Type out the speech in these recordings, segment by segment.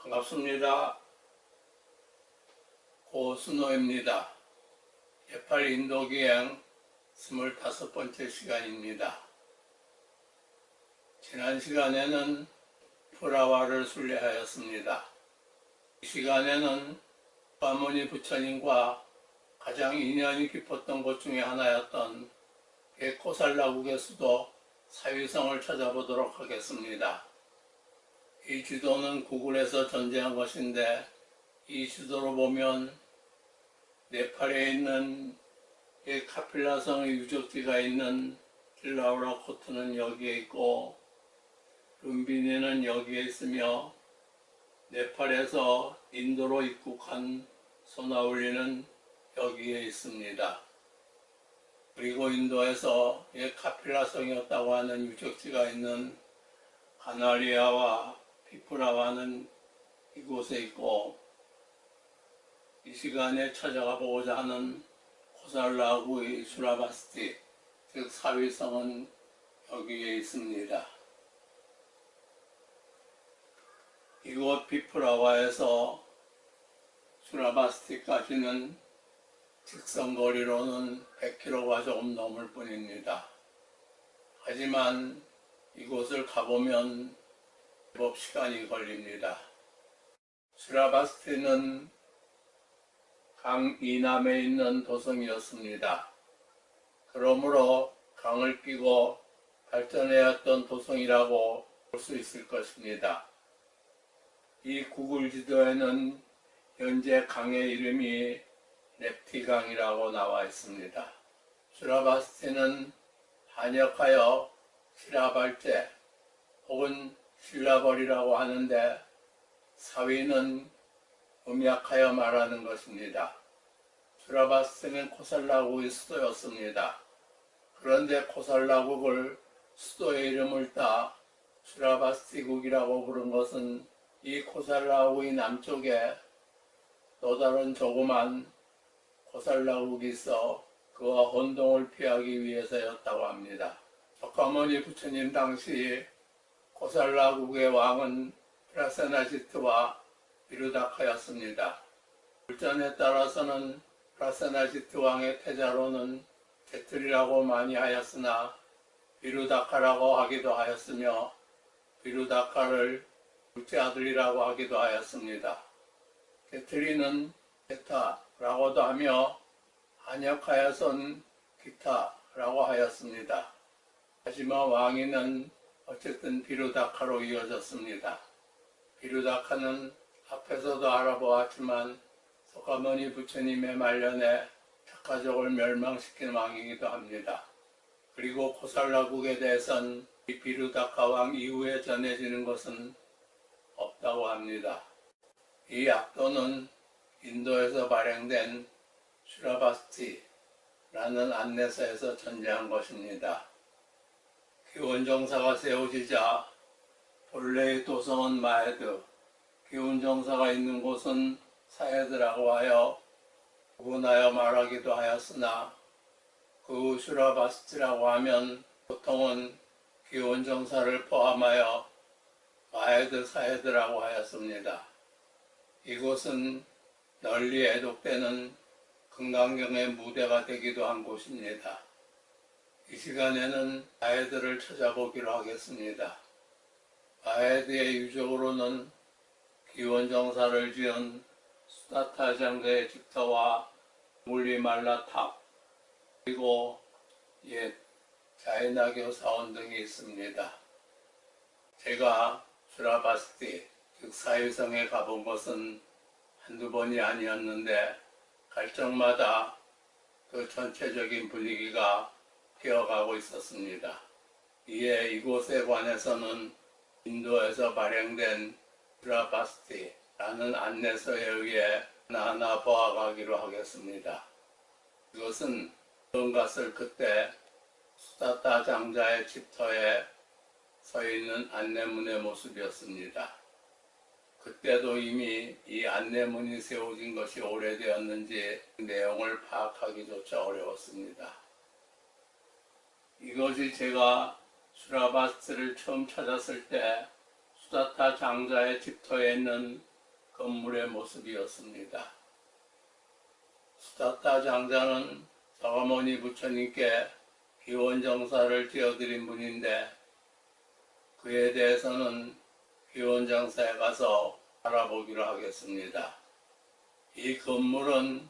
반갑습니다. 고순호입니다. 네팔 인도기행 25번째 시간입니다. 지난 시간에는 프라와를 순례하였습니다. 이 시간에는 소카모니 부처님과 가장 인연이 깊었던 곳 중에 하나였던 코살라국의 수도 사위성을 찾아보도록 하겠습니다. 이 지도는 구글에서 전제한 것인데, 이 지도로 보면 네팔에 있는 카필라성의 유적지가 있는 길라우라 코트는 여기에 있고, 룸비니는 여기에 있으며, 네팔에서 인도로 입국한 소나울리는 여기에 있습니다. 그리고 인도에서 카필라성이었다고 하는 유적지가 있는 가나리아와 피프라와는 이곳에 있고, 이 시간에 찾아가 보고자 하는 코살라국의 수라바스티, 즉 사위성은 여기에 있습니다. 이곳 피프라와에서 수라바스티까지는 직선거리로는 100km가 조금 넘을 뿐입니다. 하지만 이곳을 가보면 제법 시간이 걸립니다. 수라바스티는 강 이남에 있는 도성이었습니다. 그러므로 강을 끼고 발전해왔던 도성이라고 볼 수 있을 것입니다. 이 구글 지도에는 현재 강의 이름이 넵티강이라고 나와 있습니다. 수라바스티는 한역하여 시라발제 혹은 신라벌이라고 하는데, 사위는 음약하여 말하는 것입니다. 수라바스티는 코살라국의 수도였습니다. 그런데 코살라국을 수도의 이름을 따 수라바스티국이라고 부른 것은 이 코살라국의 남쪽에 또 다른 조그만 코살라국이 있어 그와 혼동을 피하기 위해서였다고 합니다. 소카모니 부처님 당시 코살라국의 왕은 프라세나지트와 비루다카였습니다. 불전에 따라서는 프라세나지트 왕의 태자로는 게틀이라고 많이 하였으나 비루다카라고 하기도 하였으며, 비루다카를 둘째 아들이라고 하기도 하였습니다. 게틀이는 게타라고도 하며 한역하여선 기타라고 하였습니다. 하지만 왕위는 어쨌든 비루다카로 이어졌습니다. 비루다카는 앞에서도 알아보았지만 소카모니 부처님의 말년에 타카족을 멸망시킨 왕이기도 합니다. 그리고 코살라국에 대해서는 이 비루다카 왕 이후에 전해지는 것은 없다고 합니다. 이 약도는 인도에서 발행된 수라바스티라는 안내서에서 전제한 것입니다. 기원정사가 세워지자 본래의 도성은 마헤드, 기원정사가 있는 곳은 사헤드라고 하여 구분하여 말하기도 하였으나, 그 수라바스티라고 하면 보통은 기원정사를 포함하여 마헤드 사헤드라고 하였습니다. 이곳은 널리 애독되는 금강경의 무대가 되기도 한 곳입니다. 이 시간에는 마헤드를 찾아보기로 하겠습니다. 마헤드의 유적으로는 기원정사를 지은 수다타 장자의 집터와 물리말라탑, 그리고 옛 자이나교 사원 등이 있습니다. 제가 수라바스티, 즉 사위성에 가본 것은 한두 번이 아니었는데, 갈 적마다 그 전체적인 분위기가 피어가고 있었습니다. 이에 이곳에 관해서는 인도에서 발행된 수라바스티라는 안내서에 의해 하나하나 보아가기로 하겠습니다. 이것은 처음 갔을 그때 수다타 장자의 집터에 서 있는 안내문의 모습이었습니다. 그때도 이미 이 안내문이 세워진 것이 오래되었는지 내용을 파악하기조차 어려웠습니다. 이것이 제가 수라바스티를 처음 찾았을 때 수다타 장자의 집터에 있는 건물의 모습이었습니다. 수다타 장자는 서가모니 부처님께 기원정사를 지어드린 분인데 그에 대해서는 기원정사에 가서 알아보기로 하겠습니다. 이 건물은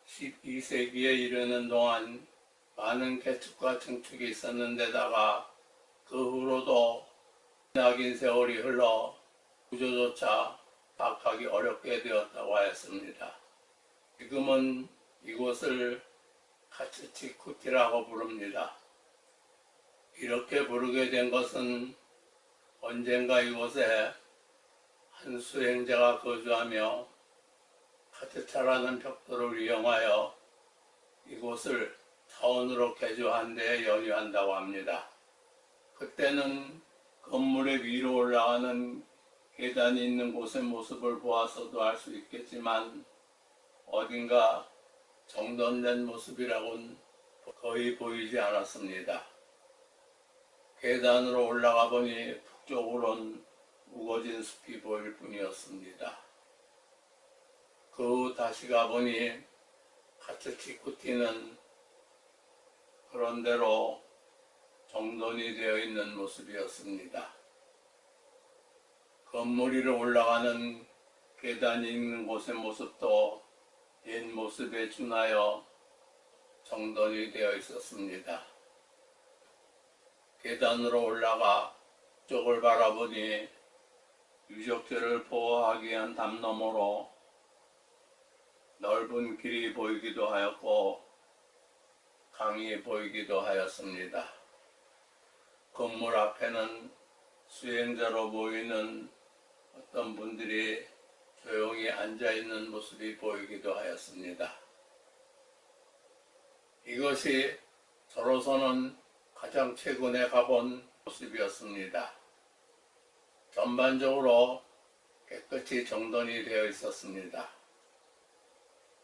12세기에 이르는 동안 많은 개축과 증축이 있었는데다가 그 후로도 지나긴 세월이 흘러 구조조차 파악하기 어렵게 되었다고 하였습니다. 지금은 이곳을 카츠치쿠티라고 부릅니다. 이렇게 부르게 된 것은 언젠가 이곳에 한 수행자가 거주하며 카츠차라는 벽돌을 이용하여 이곳을 타원으로 개조한 데에 연유한다고 합니다. 그때는 건물의 위로 올라가는 계단이 있는 곳의 모습을 보아서도 알 수 있겠지만 어딘가 정돈된 모습이라고는 거의 보이지 않았습니다. 계단으로 올라가 보니 북쪽으론 우거진 숲이 보일 뿐이었습니다. 그 후 다시 가보니 카츠치쿠티는 그런대로 정돈이 되어 있는 모습이었습니다. 건물 위로 올라가는 계단이 있는 곳의 모습도 옛 모습에 준하여 정돈이 되어 있었습니다. 계단으로 올라가 쪽을 바라보니 유적지를 보호하기 위한 담 너머로 넓은 길이 보이기도 하였고 강이 보이기도 하였습니다. 건물 앞에는 수행자로 보이는 어떤 분들이 조용히 앉아있는 모습이 보이기도 하였습니다. 이것이 저로서는 가장 최근에 가본 모습이었습니다. 전반적으로 깨끗이 정돈이 되어 있었습니다.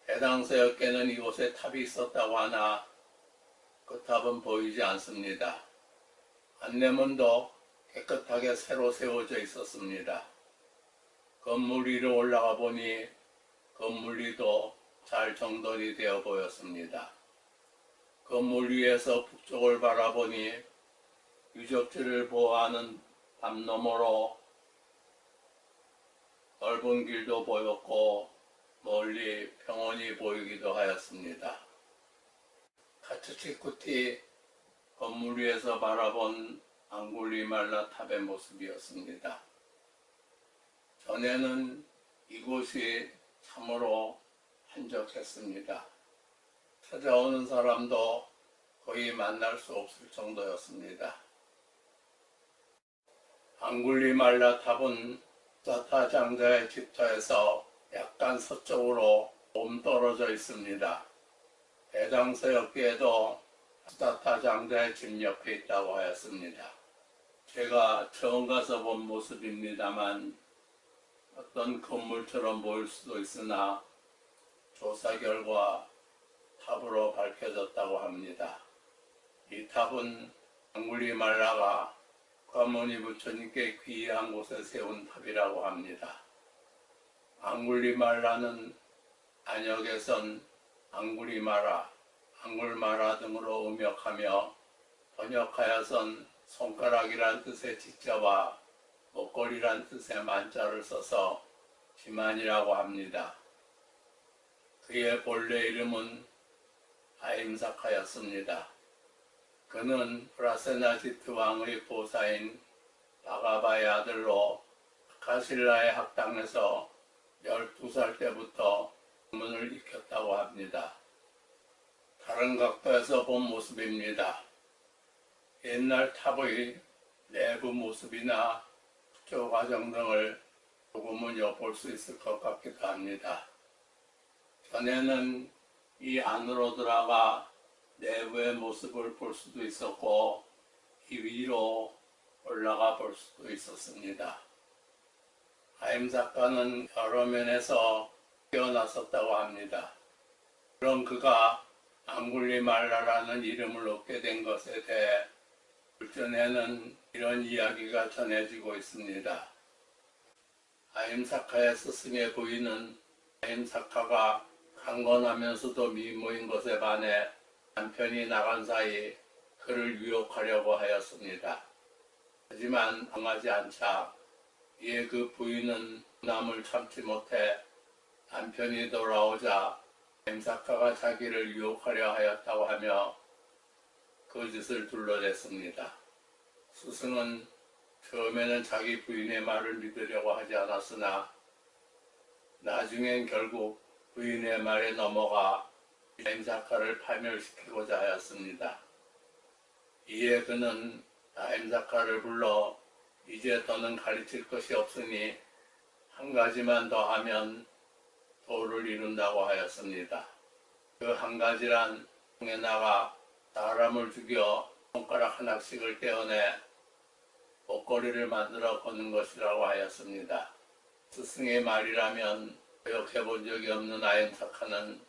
해당서역에는 이곳에 탑이 있었다고 하나 그 탑은 보이지 않습니다. 안내문도 깨끗하게 새로 세워져 있었습니다. 건물 위로 올라가 보니 건물 위도 잘 정돈이 되어 보였습니다. 건물 위에서 북쪽을 바라보니 유적지를 보호하는 담 너머로 넓은 길도 보였고 멀리 평원이 보이기도 하였습니다. 카츠치쿠티 건물 위에서 바라본 앙굴리말라 탑의 모습이었습니다. 전에는 이곳이 참으로 한적했습니다. 찾아오는 사람도 거의 만날 수 없을 정도였습니다. 앙굴리말라 탑은 수다타 장자의 집터에서 약간 서쪽으로 좀 떨어져 있습니다. 해당 서역에도 수다타 장자의 집 옆에 있다고 하였습니다. 제가 처음 가서 본 모습입니다만 어떤 건물처럼 보일 수도 있으나 조사 결과 탑으로 밝혀졌다고 합니다. 이 탑은 앙굴리말라가 과모니 부처님께 귀의한 곳에 세운 탑이라고 합니다. 앙굴리말라는 안역에선 앙구리마라, 앙굴마라 등으로 음역하며 번역하여선 손가락이란 뜻의 지자와 목걸이란 뜻의 만자를 써서 지만이라고 합니다. 그의 본래 이름은 아임사카였습니다. 그는 프라세나지트 왕의 보사인 바가바의 아들로 카실라의 학당에서 12살 때부터 학문을 익혔다고 합니다. 다른 각도에서 본 모습입니다. 옛날 탑의 내부 모습이나 구조 과정 등을 조금은 엿볼 수 있을 것 같기도 합니다. 전에는 이 안으로 들어가 내부의 모습을 볼 수도 있었고 이 위로 올라가 볼 수도 있었습니다. 아임 작가는 여러 면에서 뛰어났었다고 합니다. 그럼 그가 앙굴리말라라는 이름을 얻게 된 것에 대해 불전에는 이런 이야기가 전해지고 있습니다. 아임사카의 스승의 부인은 아임사카가 강건하면서도 미모인 것에 반해 남편이 나간 사이 그를 유혹하려고 하였습니다. 하지만 당하지 않자 이에 그 부인은 남을 참지 못해 남편이 돌아오자 아임사카가 자기를 유혹하려 하였다고 하며 거짓을 둘러댔습니다. 스승은 처음에는 자기 부인의 말을 믿으려고 하지 않았으나 나중엔 결국 부인의 말에 넘어가 아임사카를 파멸시키고자 하였습니다. 이에 그는 아임사카를 불러 이제 더는 가르칠 것이 없으니 한 가지만 더 하면 도를 이룬다고 하였습니다. 그 한 가지란 통에 나가 사람을 죽여 손가락 하나씩을 떼어내 목걸이를 만들어 거는 것이라고 하였습니다. 스승의 말이라면 교육해본 적이 없는 아임사카는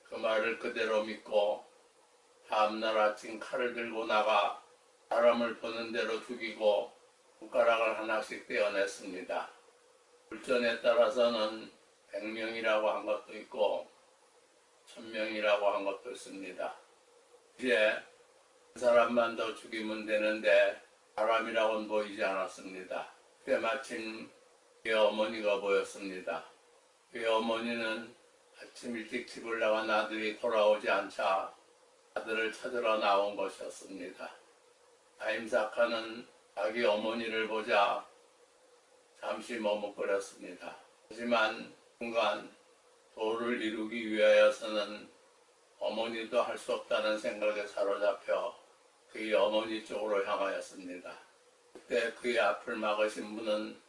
그 말을 그대로 믿고 다음날 아침 칼을 들고 나가 사람을 보는 대로 죽이고 손가락을 하나씩 떼어냈습니다. 불전에 따라서는 100명이라고 한 것도 있고 1000명이라고 한 것도 있습니다. 이제 한 사람만 더 죽이면 되는데 사람이라고는 보이지 않았습니다. 그때 마침 그의 어머니가 보였습니다. 그의 어머니는 아침 일찍 집을 나간 아들이 돌아오지 않자 아들을 찾으러 나온 것이었습니다. 아임사카는 자기 어머니를 보자 잠시 머뭇거렸습니다. 하지만 순간 도를 이루기 위하여서는 어머니도 할 수 없다는 생각에 사로잡혀 그의 어머니 쪽으로 향하였습니다. 그때 그의 앞을 막으신 분은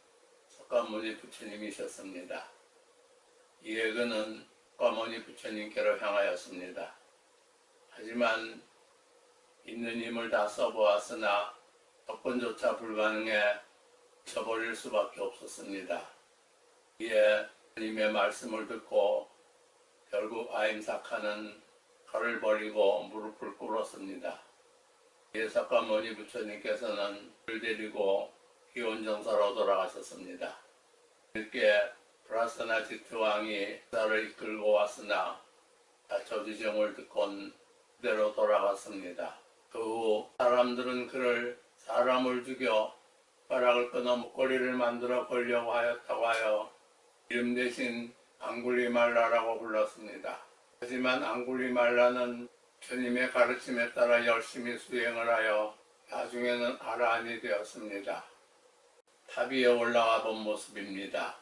석가모니 부처님이셨습니다. 이에 그는 석가모니 부처님께로 향하였습니다. 하지만 있는 힘을 다 써보았으나 접근조차 불가능해 쳐버릴 수밖에 없었습니다. 이에 주님의 말씀을 듣고 결국 아임사카는 칼을 버리고 무릎을 꿇었습니다. 이에 석가모니 부처님께서는 그를 데리고 기원정사로 돌아가셨습니다. 이렇게 브라사나지트 왕이 나를 이끌고 왔으나 자초지정을 듣곤 그대로 돌아갔습니다. 그 후 사람들은 그를 사람을 죽여 숟가락을 끊어 목걸이를 만들어 걸려고 하였다고 하여 이름 대신 앙굴리말라라고 불렀습니다. 하지만 앙굴리말라는 주님의 가르침에 따라 열심히 수행을 하여 나중에는 아라한이 되었습니다. 탑 위에 올라가 본 모습입니다.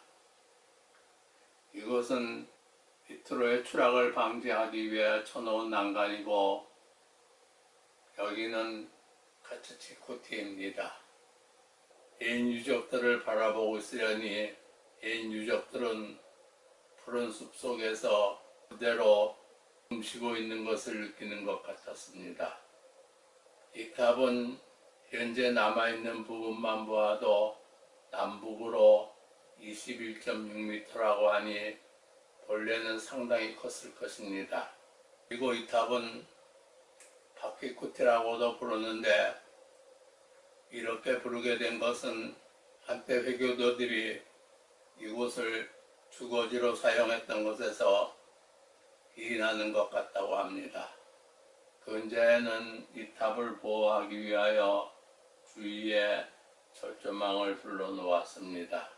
이것은 비트로의 추락을 방지하기 위해 쳐놓은 난간이고 여기는 카츠치쿠티입니다. 옛 유적들을 바라보고 있으려니 옛 유적들은 푸른 숲 속에서 그대로 숨쉬고 있는 것을 느끼는 것 같았습니다. 이 탑은 현재 남아있는 부분만 보아도 남북으로 21.6m라고 하니 본래는 상당히 컸을 것입니다. 그리고 이 탑은 바퀴쿠티라고도 부르는데 이렇게 부르게 된 것은 한때 회교도들이 이곳을 주거지로 사용했던 것에서 기인하는 것 같다고 합니다. 근자에는 이 탑을 보호하기 위하여 주위에 철조망을 둘러놓았습니다.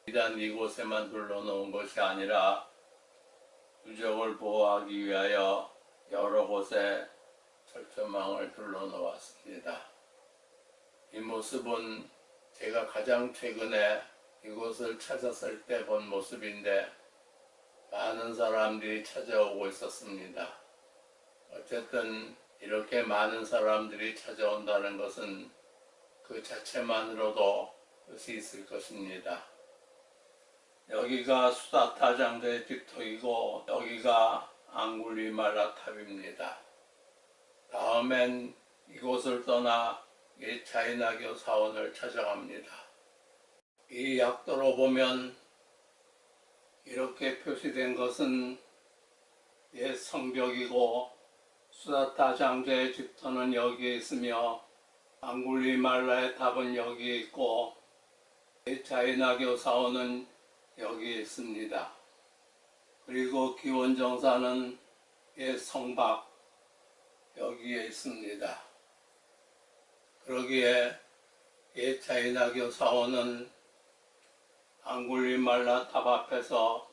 비단 이곳에만 둘러놓은 것이 아니라 유적을 보호하기 위하여 여러 곳에 철조망을 둘러놓았습니다. 이 모습은 제가 가장 최근에 이곳을 찾았을 때 본 모습인데 많은 사람들이 찾아오고 있었습니다. 어쨌든 이렇게 많은 사람들이 찾아온다는 것은 그 자체만으로도 뜻이 있을 것입니다. 여기가 수다타 장자의 집터이고 여기가 앙굴리말라 탑입니다. 다음엔 이곳을 떠나 옛 차이나교 사원을 찾아갑니다. 이 약도로 보면 이렇게 표시된 것은 옛 성벽이고 수다타 장자의 집터는 여기에 있으며 앙굴리말라의 탑은 여기에 있고 자인하교 사원은 여기에 있습니다. 그리고 기원정사는 성박 여기에 있습니다. 그러기에 자인하교 사원은 앙굴리말라 탑 앞에서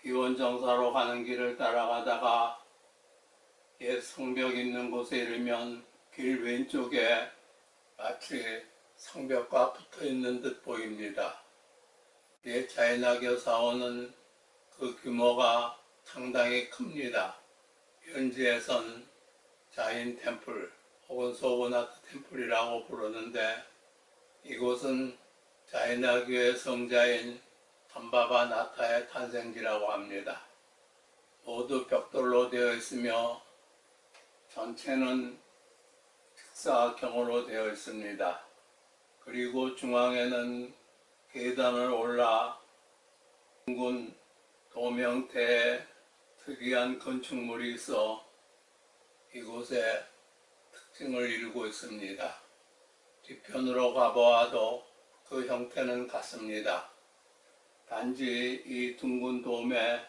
기원정사로 가는 길을 따라가다가 성벽 있는 곳에 이르면 길 왼쪽에 마치 성벽과 붙어 있는 듯 보입니다. 자인하교 사원은 그 규모가 상당히 큽니다. 현지에선 자인 템플 혹은 소고나트 템플이라고 부르는데 이곳은 자인하교의 성자인 삼바바 나타의 탄생지라고 합니다. 모두 벽돌로 되어 있으며 전체는 직사각형으로 되어 있습니다. 그리고 중앙에는 계단을 올라 둥근 돔 형태의 특이한 건축물이 있어 이곳의 특징을 이루고 있습니다. 뒤편으로 가보아도 그 형태는 같습니다. 단지 이 둥근 돔의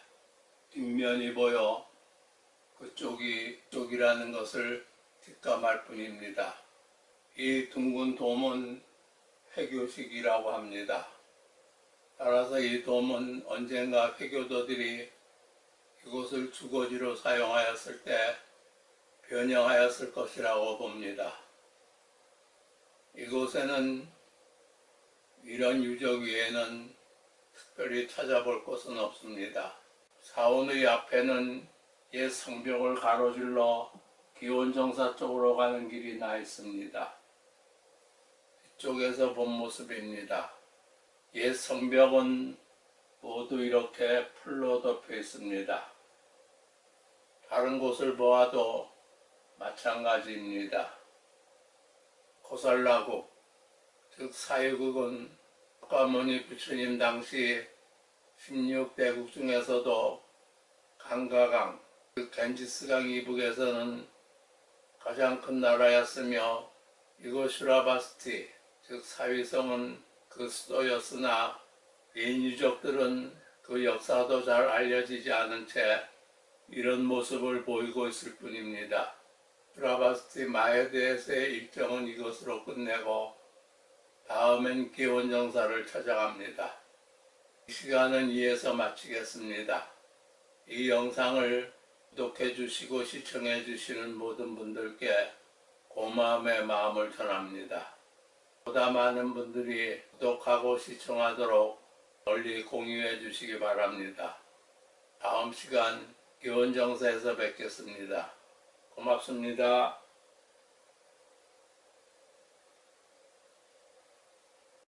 뒷면이 보여 그쪽이 쪽이라는 것을 뒷감할 뿐입니다. 이 둥근 돔은 회교식이라고 합니다. 따라서 이 돔은 언젠가 회교도들이 이곳을 주거지로 사용하였을 때 변형하였을 것이라고 봅니다. 이곳에는 이런 유적 외에는 특별히 찾아볼 곳은 없습니다. 사원의 앞에는 옛 성벽을 가로질러 기원정사 쪽으로 가는 길이 나 있습니다. 이쪽에서 본 모습입니다. 옛 성벽은 모두 이렇게 풀로 덮여 있습니다. 다른 곳을 보아도 마찬가지입니다. 고살라국, 즉 사유국은 석가모니 부처님 당시 16대국 중에서도 강가강, 즉 겐지스강 이북에서는 가장 큰 나라였으며 이곳 슈라바스티, 즉 사위성은 그 수도였으나 인유족들은 그 역사도 잘 알려지지 않은 채 이런 모습을 보이고 있을 뿐입니다. 슈라바스티 마에드에서의 일정은 이것으로 끝내고 다음엔 기원정사를 찾아갑니다. 이 시간은 이에서 마치겠습니다. 이 영상을 구독해 주시고 시청해 주시는 모든 분들께 고마움의 마음을 전합니다. 보다 많은 분들이 구독하고 시청하도록 널리 공유해 주시기 바랍니다. 다음 시간 기원정사에서 뵙겠습니다. 고맙습니다.